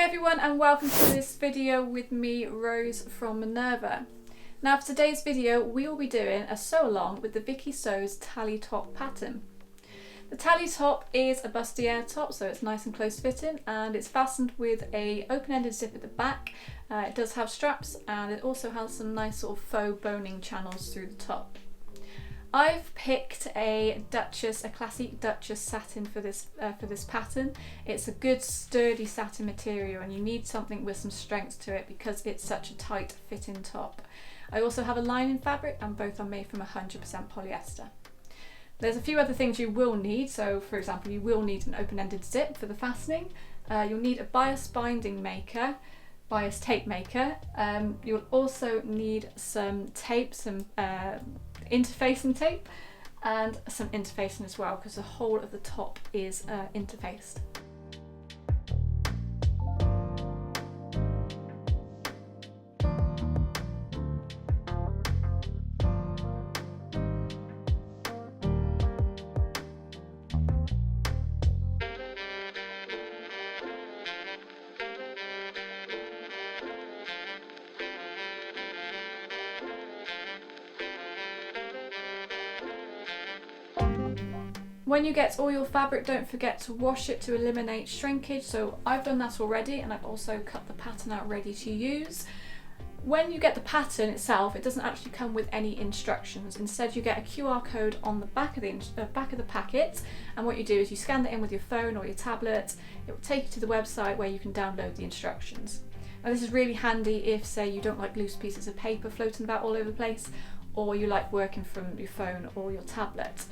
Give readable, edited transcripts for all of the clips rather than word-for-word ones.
Hi everyone and welcome to this video with me, Rose from Minerva. Now for today's video we will be doing a sew along with the VikiSews Tally top pattern. The Tally top is a bustier top, so it's nice and close fitting and it's fastened with a open-ended zip at the back. It does have straps and it also has some nice sort of faux boning channels through the top. I've picked a classic Duchess satin for this pattern. It's a good sturdy satin material and you need something with some strength to it because it's such a tight fitting top. I also have a lining fabric and both are made from 100% polyester. There's a few other things you will need, so for example you will need an open-ended zip for the fastening. You'll need a bias binding maker, bias tape maker. You'll also need some tape, some interfacing tape and some interfacing as well because the whole of the top is interfaced. When you get all your fabric, don't forget to wash it to eliminate shrinkage. So I've done that already and I've also cut the pattern out ready to use. When you get the pattern itself, it doesn't actually come with any instructions. Instead you get a QR code on the back of the packet, and what you do is you scan that in with your phone or your tablet. It will take you to the website where you can download the instructions. Now this is really handy if, say, you don't like loose pieces of paper floating about all over the place, or you like working from your phone or your tablet.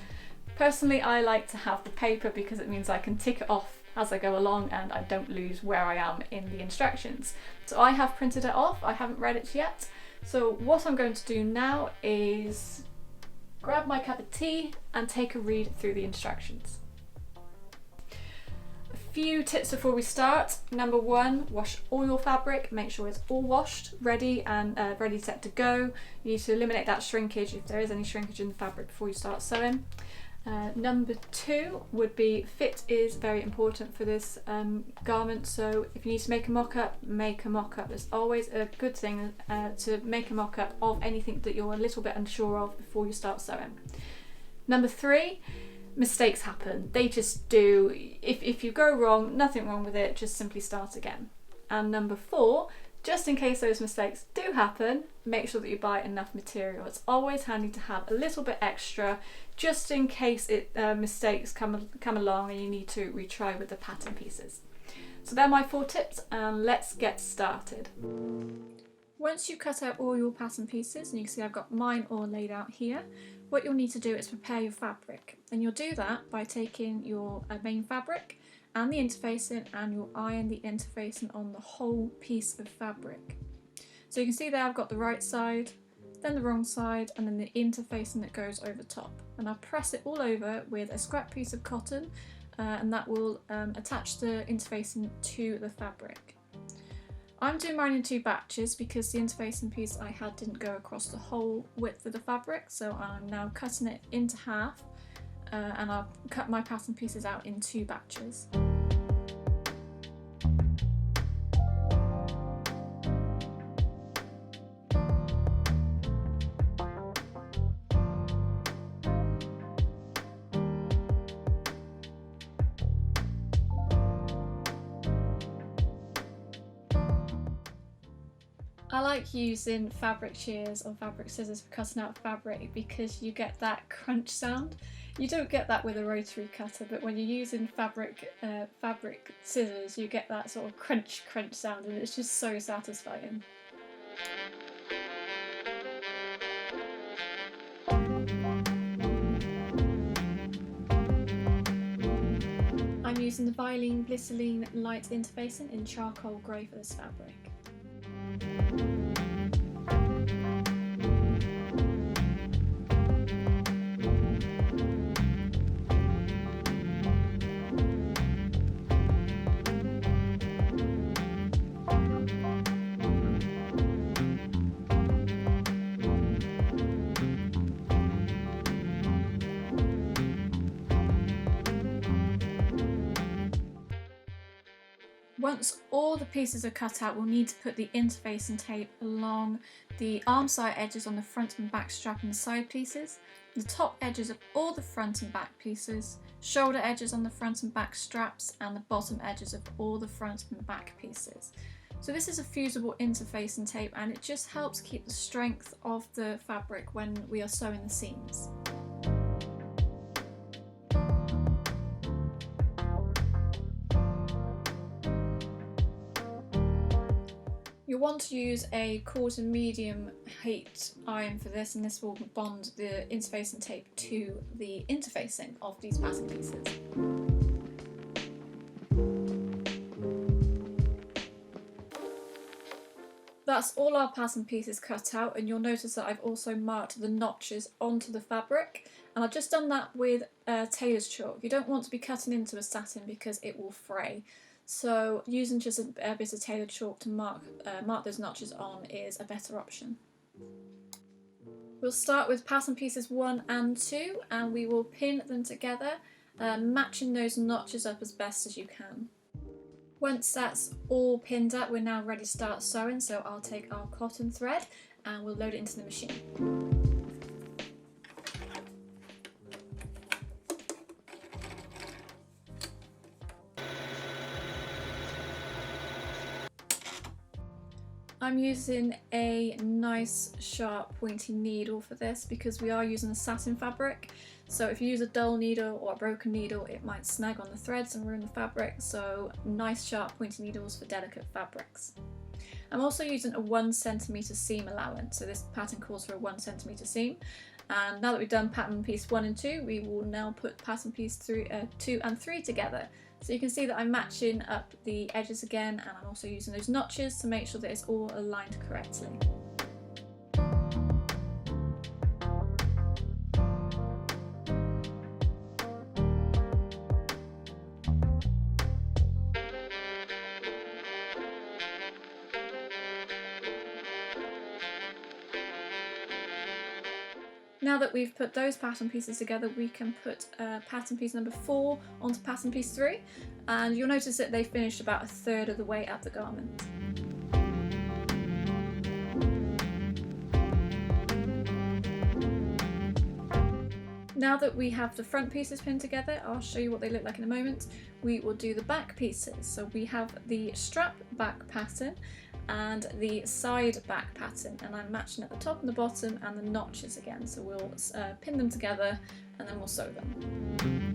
Personally, I like to have the paper because it means I can tick it off as I go along and I don't lose where I am in the instructions. So I have printed it off, I haven't read it yet. So what I'm going to do now is grab my cup of tea and take a read through the instructions. A few tips before we start. Number one, wash all your fabric, make sure it's all washed, ready and ready set to go. You need to eliminate that shrinkage if there is any shrinkage in the fabric before you start sewing. Number two would be fit is very important for this garment, so if you need to make a mock-up, make a mock-up. It's always a good thing to make a mock-up of anything that you're a little bit unsure of before you start sewing. Number three, mistakes happen. They just do. If you go wrong, nothing wrong with it, just simply start again. And number four, just in case those mistakes do happen, make sure that you buy enough material. It's always handy to have a little bit extra just in case mistakes come along and you need to retry with the pattern pieces. So they're my 4 tips and let's get started. Once you've cut out all your pattern pieces, and you can see I've got mine all laid out here, what you'll need to do is prepare your fabric. And you'll do that by taking your main fabric and the interfacing, and you'll iron the interfacing on the whole piece of fabric. So you can see there I've got the right side, then the wrong side, and then the interfacing that goes over top. And I press it all over with a scrap piece of cotton and that will attach the interfacing to the fabric. I'm doing mine in 2 batches because the interfacing piece I had didn't go across the whole width of the fabric, so I'm now cutting it into half and I'll cut my pattern pieces out in 2 batches. I like using fabric shears or fabric scissors for cutting out fabric because you get that crunch sound. You don't get that with a rotary cutter, but when you're using fabric scissors, you get that sort of crunch sound and it's just so satisfying. I'm using the Violin Glycerine light interfacing in charcoal grey for this fabric. Once all the pieces are cut out, we'll need to put the interfacing tape along the arm side edges on the front and back strap and the side pieces, the top edges of all the front and back pieces, shoulder edges on the front and back straps, and the bottom edges of all the front and back pieces. So this is a fusible interfacing tape, and it just helps keep the strength of the fabric when we are sewing the seams. You'll want to use a coarse and medium heat iron for this, and this will bond the interfacing tape to the interfacing of these pattern pieces. That's all our pattern pieces cut out, and you'll notice that I've also marked the notches onto the fabric, and I've just done that with tailor's chalk. You don't want to be cutting into a satin because it will fray. So using just a bit of tailor chalk to mark those notches on is a better option. We'll start with pattern pieces 1 and 2, and we will pin them together, matching those notches up as best as you can. Once that's all pinned up, we're now ready to start sewing, so I'll take our cotton thread and we'll load it into the machine. I'm using a nice sharp pointy needle for this because we are using a satin fabric, so if you use a dull needle or a broken needle it might snag on the threads and ruin the fabric, so nice sharp pointy needles for delicate fabrics. I'm also using a 1 centimetre seam allowance, so this pattern calls for a 1 centimetre seam, and now that we've done pattern piece 1 and 2 we will now put pattern piece 2 and 3 together. So you can see that I'm matching up the edges again, and I'm also using those notches to make sure that it's all aligned correctly. Now that we've put those pattern pieces together, we can put pattern piece number 4 onto pattern piece 3, and you'll notice that they finished about 1/3 of the way up the garment. Now that we have the front pieces pinned together, I'll show you what they look like in a moment. We will do the back pieces. So we have the strap back pattern and the side back pattern, and I'm matching at the top and the bottom and the notches again, so we'll pin them together and then we'll sew them.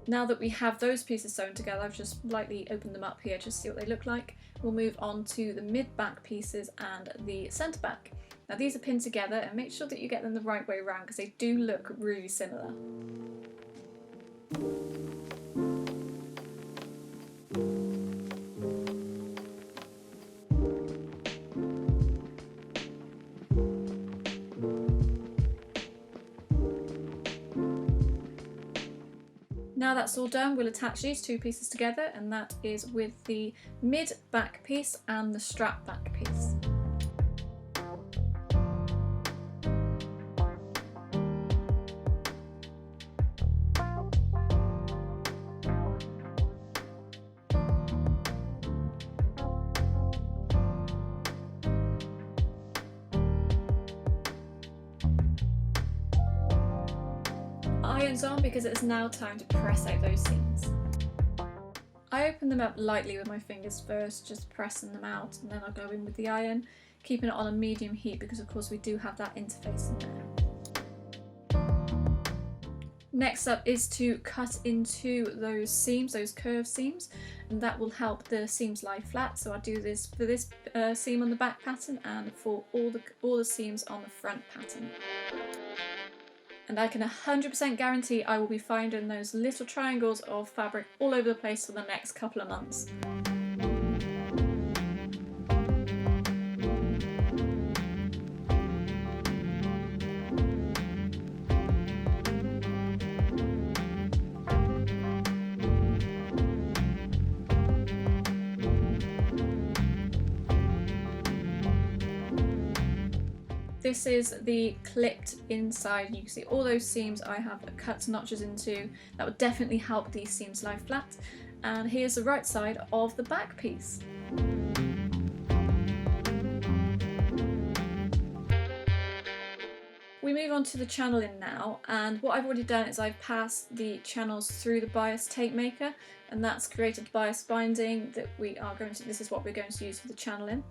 Now that we have those pieces sewn together, I've just lightly opened them up here just to see what they look like. We'll move on to the mid back pieces and the centre back. Now these are pinned together, and make sure that you get them the right way around because they do look really similar. Now that's all done, we'll attach these 2 pieces together, and that is with the mid back piece and the strap back piece. Irons on because it's now time to press out those seams. I open them up lightly with my fingers first, just pressing them out, and then I'll go in with the iron, keeping it on a medium heat because of course we do have that interface in there. Next up is to cut into those seams, those curved seams, and that will help the seams lie flat. So I'll do this for this seam on the back pattern and for all the seams on the front pattern. And I can 100% guarantee I will be finding those little triangles of fabric all over the place for the next couple of months. This is the clipped inside. You can see all those seams I have cut notches into. That would definitely help these seams lie flat. And here's the right side of the back piece. We move on to the channeling now, and what I've already done is I've passed the channels through the bias tape maker, and that's created bias binding that this is what we're going to use for the channeling.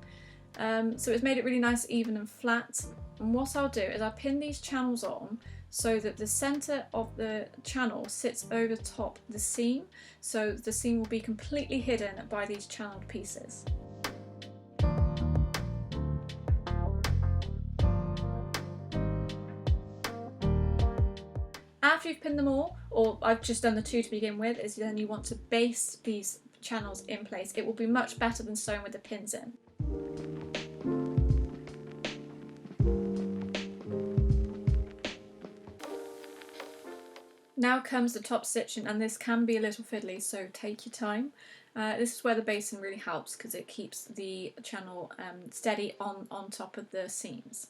So it's made it really nice, even and flat. And what I'll do is I'll pin these channels on so that the centre of the channel sits over top the seam, so the seam will be completely hidden by these channeled pieces. After you've pinned them all, or I've just done the two to begin with, is then you want to baste these channels in place. It will be much better than sewing with the pins in. Now comes the top stitching, and this can be a little fiddly, so take your time. This is where the basting really helps because it keeps the channel steady on top of the seams.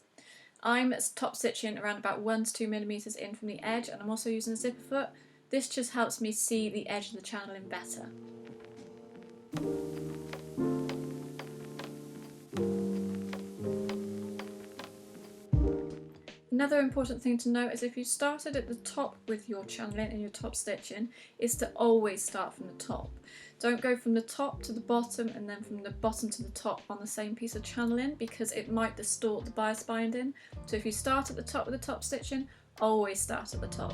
I'm top stitching around about 1 to 2 millimeters in from the edge, and I'm also using a zipper foot. This just helps me see the edge of the channeling better. Another important thing to note is if you started at the top with your channeling and your top stitching, is to always start from the top. Don't go from the top to the bottom and then from the bottom to the top on the same piece of channeling, because it might distort the bias binding. So if you start at the top with the top stitching, always start at the top.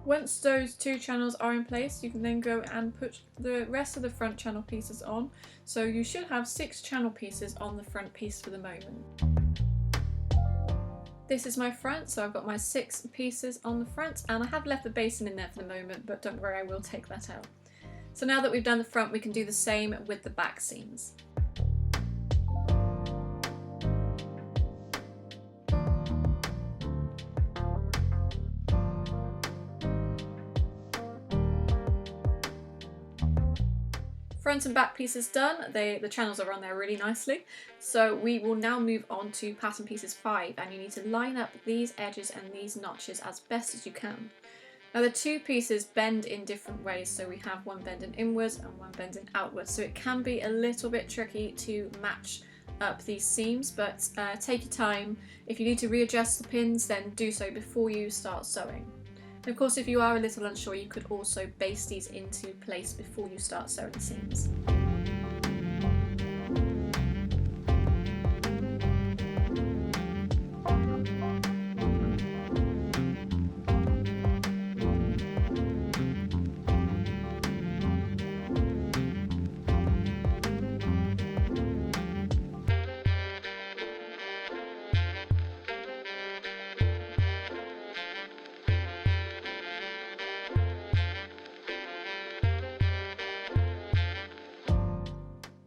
Once those two channels are in place, you can then go and put the rest of the front channel pieces on. So you should have 6 channel pieces on the front piece for the moment. This is my front, so I've got my 6 pieces on the front, and I have left the basting in there for the moment, but don't worry, I will take that out. So now that we've done the front, we can do the same with the back seams. Front and back pieces done, the channels are on there really nicely. So we will now move on to pattern pieces 5, and you need to line up these edges and these notches as best as you can. Now the 2 pieces bend in different ways, so we have one bending inwards and one bending outwards, so it can be a little bit tricky to match up these seams, but take your time. If you need to readjust the pins, then do so before you start sewing. Of course, if you are a little unsure, you could also baste these into place before you start sewing the seams.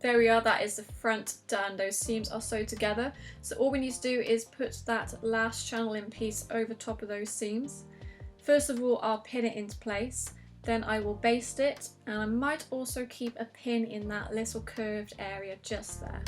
There we are, that is the front done. Those seams are sewed together. So all we need to do is put that last channeling piece over top of those seams. First of all, I'll pin it into place, then I will baste it, and I might also keep a pin in that little curved area just there.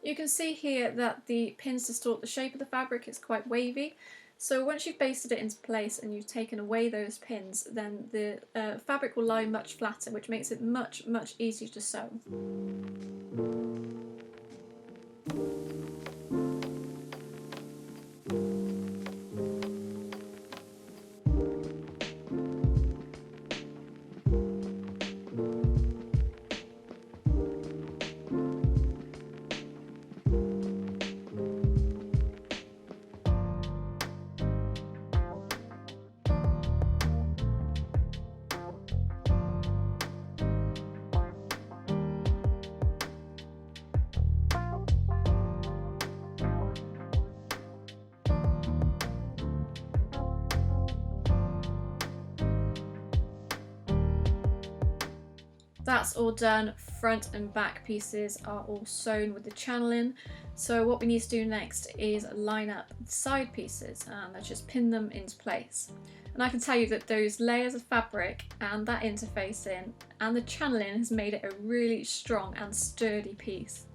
You can see here that the pins distort the shape of the fabric, it's quite wavy. So once you've basted it into place and you've taken away those pins, then the fabric will lie much flatter, which makes it much easier to sew. That's all done. Front and back pieces are all sewn with the channeling. So what we need to do next is line up the side pieces and let's just pin them into place. And I can tell you that those layers of fabric and that interfacing and the channeling has made it a really strong and sturdy piece.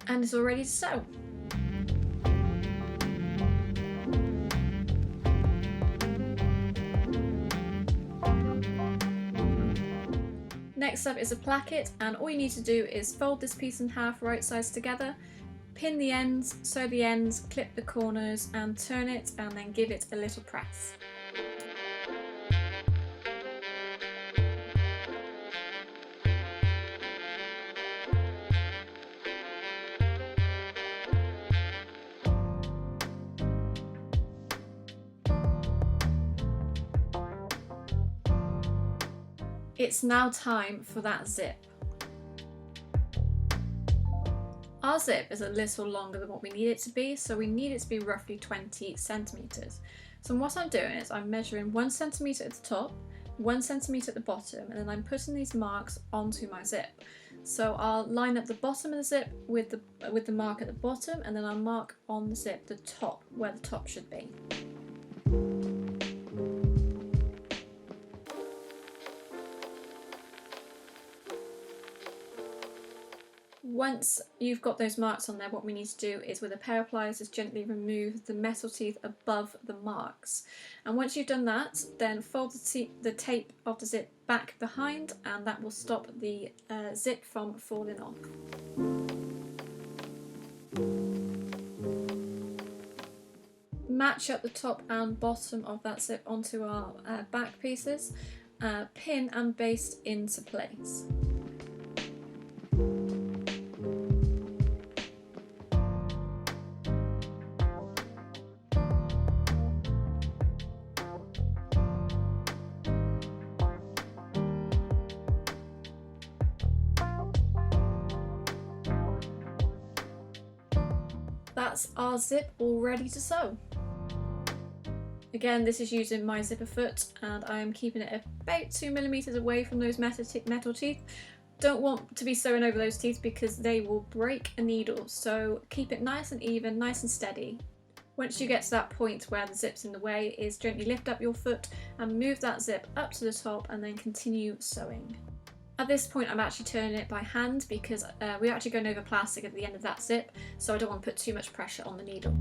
And it's all ready to sew. Next up is a placket, and all you need to do is fold this piece in half right sides together, pin the ends, sew the ends, clip the corners and turn it and then give it a little press. It's now time for that zip. Our zip is a little longer than what we need it to be, so we need it to be roughly 20 centimetres. So what I'm doing is I'm measuring 1 centimetre at the top, 1 centimetre at the bottom, and then I'm putting these marks onto my zip. So I'll line up the bottom of the zip with the mark at the bottom, and then I'll mark on the zip the top, where the top should be. Once you've got those marks on there, what we need to do is with a pair of pliers just gently remove the metal teeth above the marks. And once you've done that, then fold the tape of the zip back behind, and that will stop the zip from falling off. Match up the top and bottom of that zip onto our back pieces, pin and baste into place. That's our zip all ready to sew. Again, this is using my zipper foot and I am keeping it about 2mm away from those metal teeth. Don't want to be sewing over those teeth because they will break a needle, so keep it nice and even, nice and steady. Once you get to that point where the zip's in the way, is gently lift up your foot and move that zip up to the top and then continue sewing. At this point I'm actually turning it by hand because we're actually going over plastic at the end of that zip, so I don't want to put too much pressure on the needle.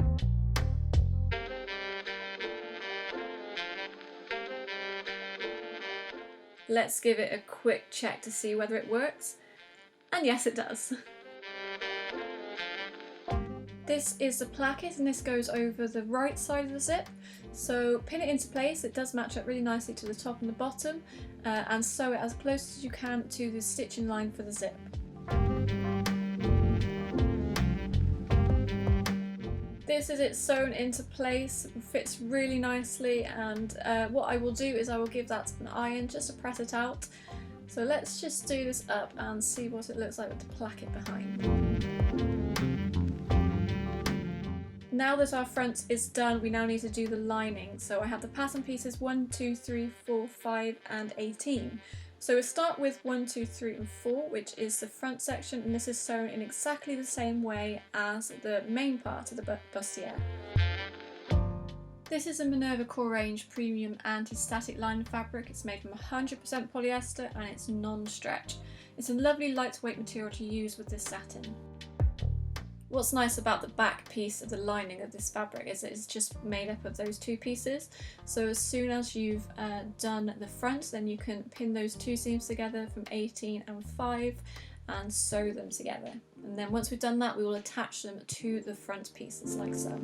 Let's give it a quick check to see whether it works, and yes it does. This is the placket and this goes over the right side of the zip, so pin it into place. It does match up really nicely to the top and the bottom, and sew it as close as you can to the stitching line for the zip. This is it sewn into place, fits really nicely, and what I will do is I will give that an iron just to press it out. So let's just do this up and see what it looks like with the placket behind. Now that our front is done, we now need to do the lining. So I have the pattern pieces 1, 2, 3, 4, 5 and 18. So we'll start with 1, 2, 3 and 4, which is the front section, and this is sewn in exactly the same way as the main part of the bustier. This is a Minerva Core Range Premium Anti-Static Linen fabric. It's made from 100% polyester and it's non-stretch. It's a lovely lightweight material to use with this satin. What's nice about the back piece of the lining of this fabric is that it's just made up of those two pieces. So as soon as you've done the front, then you can pin those two seams together from 18 and 5 and sew them together. And then once we've done that, we will attach them to the front pieces like so.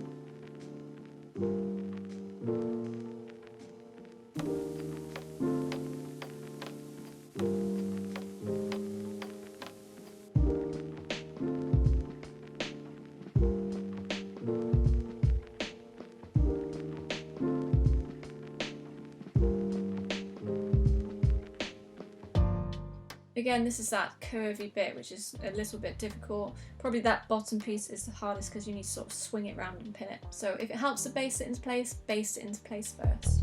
Again, this is that curvy bit, which is a little bit difficult. Probably that bottom piece is the hardest because you need to sort of swing it around and pin it. So if it helps to base it into place first.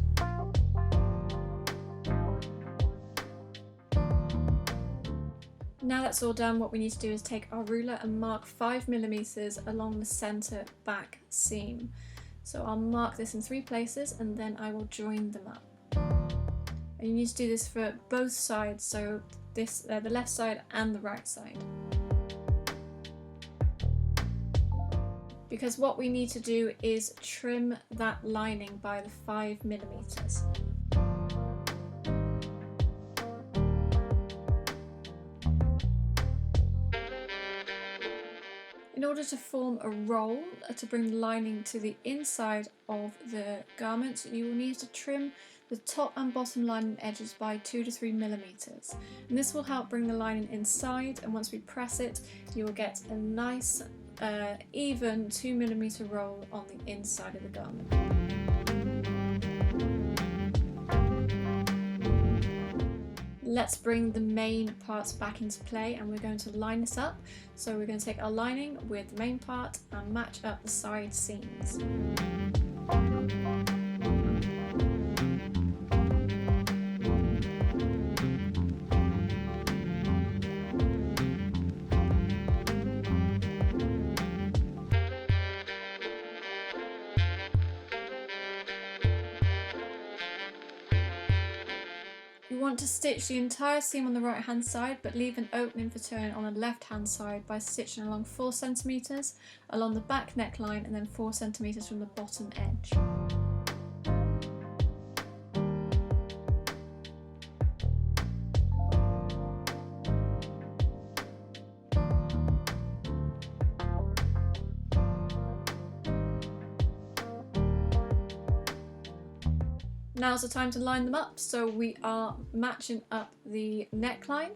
Now that's all done, what we need to do is take our ruler and mark 5mm along the centre back seam. So I'll mark this in 3 places and then I will join them up. And you need to do this for both sides, so this the left side and the right side. Because what we need to do is trim that lining by the 5mm. In order to form a roll to bring the lining to the inside of the garment, you will need to trim the top and bottom lining edges by 2 to 3mm. And this will help bring the lining inside, and once we press it, you will get a nice even 2mm roll on the inside of the garment. Let's bring the main parts back into play, and we're going to line this up. So we're going to take our lining with the main part and match up the side seams. You want to stitch the entire seam on the right hand side, but leave an opening for turning on the left hand side by stitching along 4 cm along the back neckline and then 4 cm from the bottom edge. Now's the time to line them up, so we are matching up the neckline,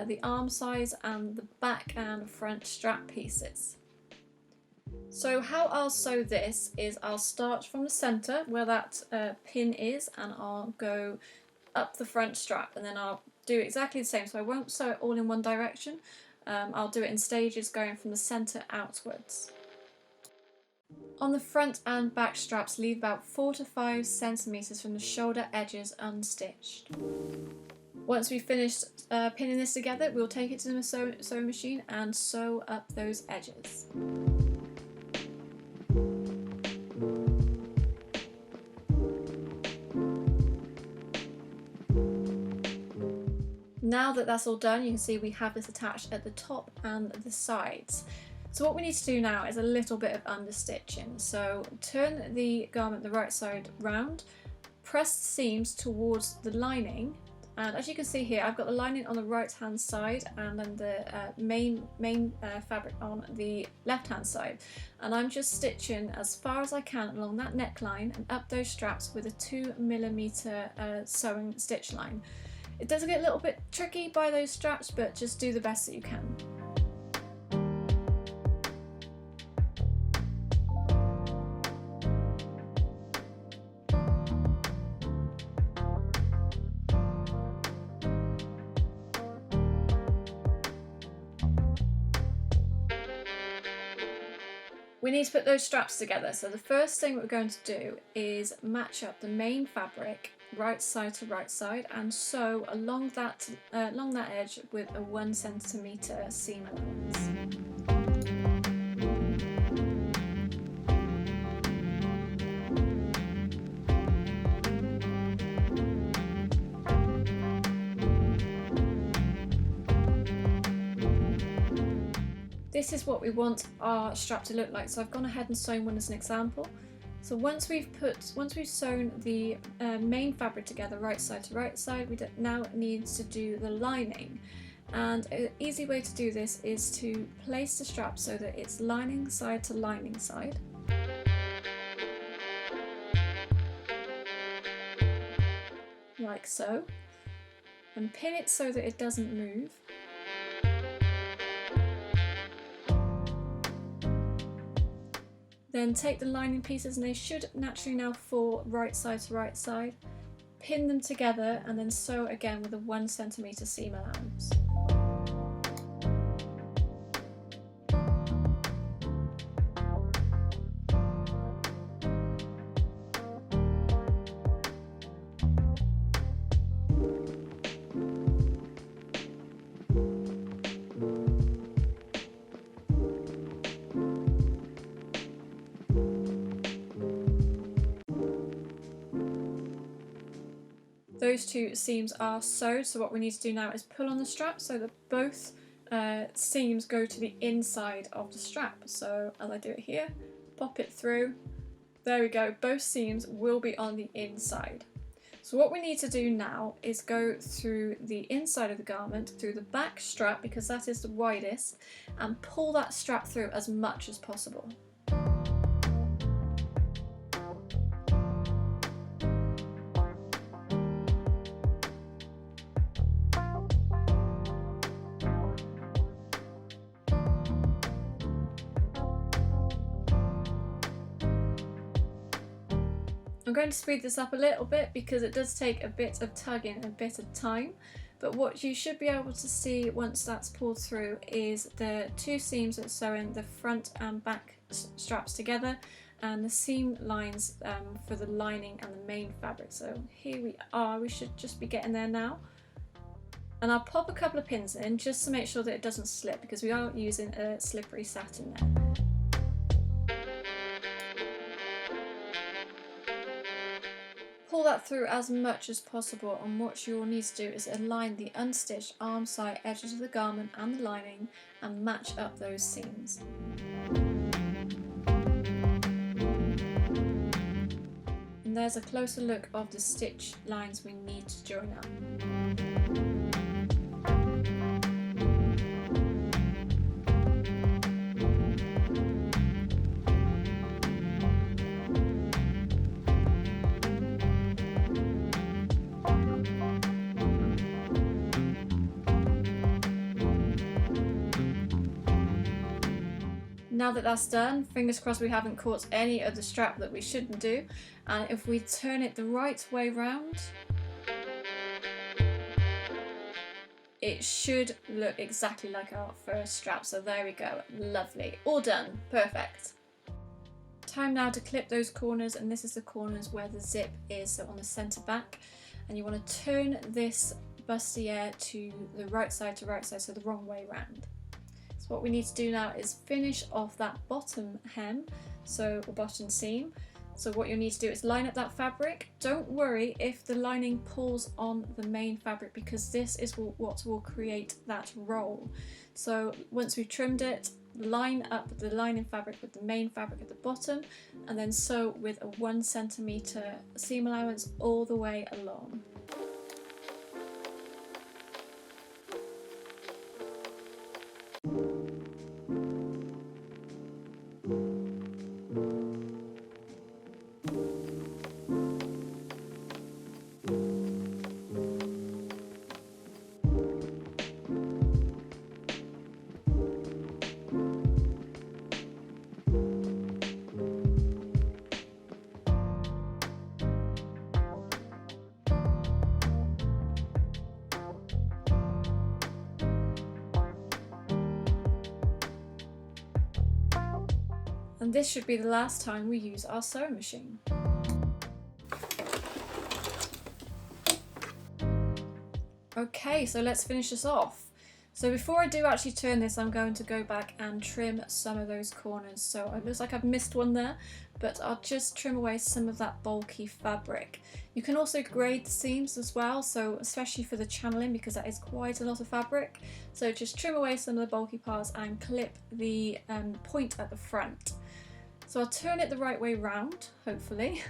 the arm size and the back and front strap pieces. So how I'll sew this is I'll start from the centre where that pin is, and I'll go up the front strap, and then I'll do exactly the same, so I won't sew it all in one direction. I'll do it in stages going from the centre outwards. On the front and back straps, leave about 4 to 5 cm from the shoulder edges unstitched. Once we've finished pinning this together, we'll take it to the sewing machine and sew up those edges. Now that that's all done, you can see we have this attached at the top and the sides. So what we need to do now is a little bit of understitching. So turn the garment the right side round, press the seams towards the lining, and as you can see here, I've got the lining on the right hand side and then the main fabric on the left hand side, and I'm just stitching as far as I can along that neckline and up those straps with a 2mm sewing stitch line. It does get a little bit tricky by those straps, but just do the best that you can. We need to put those straps together, so the first thing we're going to do is match up the main fabric right side to right side and sew along that edge with a 1 cm seam allowance. This is what we want our strap to look like, so I've gone ahead and sewn one as an example. So once we've sewn the main fabric together right side to right side, we now need to do the lining. And an easy way to do this is to place the strap so that it's lining side to lining side. Like so. And pin it so that it doesn't move. Then take the lining pieces, and they should naturally now fall right side to right side. Pin them together and then sew again with a 1 cm seam allowance. Those two seams are sewed, so what we need to do now is pull on the strap so that both seams go to the inside of the strap. So as I do it here, pop it through, there we go, both seams will be on the inside. So what we need to do now is go through the inside of the garment, through the back strap because that is the widest, and pull that strap through as much as possible. I'm going to speed this up a little bit because it does take a bit of tugging and a bit of time, but what you should be able to see once that's pulled through is the two seams that sew in the front and back straps together and the seam lines for the lining and the main fabric. So here we are, we should just be getting there now. And I'll pop a couple of pins in just to make sure that it doesn't slip because we are using a slippery satin there. Pull that through as much as possible, and what you will need to do is align the unstitched arm side edges of the garment and the lining and match up those seams. And there's a closer look of the stitch lines we need to join up. Now that that's done, fingers crossed we haven't caught any of the strap that we shouldn't do, and if we turn it the right way round, it should look exactly like our first strap. So there we go, lovely, all done, perfect. Time now to clip those corners, and this is the corners where the zip is, so on the centre back, and you want to turn this bustier to the right side, so the wrong way round. So what we need to do now is finish off that bottom hem, so the bottom seam. So what you'll need to do is line up that fabric. Don't worry if the lining pulls on the main fabric because this is what will create that roll. So once we've trimmed it, line up the lining fabric with the main fabric at the bottom and then sew with a 1 centimetre seam allowance all the way along. And this should be the last time we use our sewing machine. Okay, so let's finish this off. So before I do actually turn this, I'm going to go back and trim some of those corners. So it looks like I've missed one there, but I'll just trim away some of that bulky fabric. You can also grade the seams as well, so especially for the channeling because that is quite a lot of fabric. So just trim away some of the bulky parts and clip the point at the front. So I'll turn it the right way round, hopefully.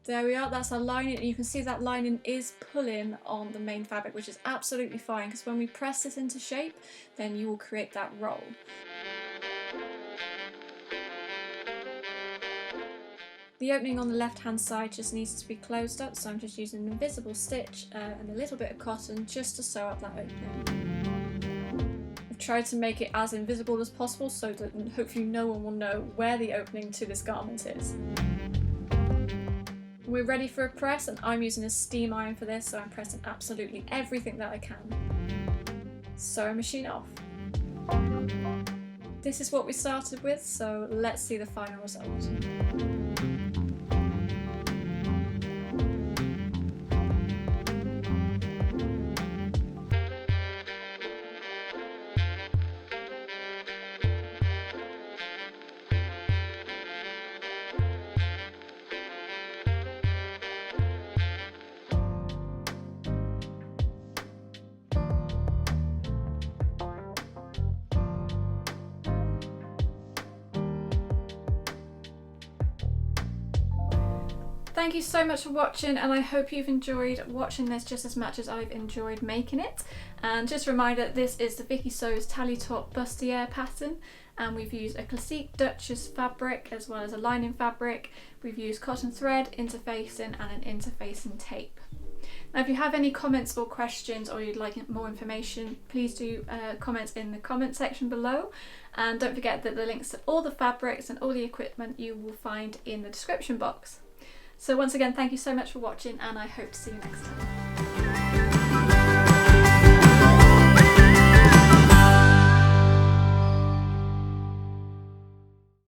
There we are, that's our lining, and you can see that lining is pulling on the main fabric, which is absolutely fine because when we press this into shape, then you will create that roll. The opening on the left hand side just needs to be closed up, so I'm just using an invisible stitch and a little bit of cotton just to sew up that opening. I've tried to make it as invisible as possible so that hopefully no one will know where the opening to this garment is. We're ready for a press, and I'm using a steam iron for this, so I'm pressing absolutely everything that I can. Sewing machine off. This is what we started with, so let's see the final result. thank you so much for watching, and I hope you've enjoyed watching this just as much as I've enjoyed making it. And just a reminder, this is the VikiSews Tally Top bustier pattern, and we've used a classique Duchess fabric as well as a lining fabric. We've used cotton thread, interfacing and an interfacing tape. Now if you have any comments or questions, or you'd like more information, please do comment in the comment section below, and don't forget that the links to all the fabrics and all the equipment you will find in the description box. So once again, thank you so much for watching, and I hope to see you next time.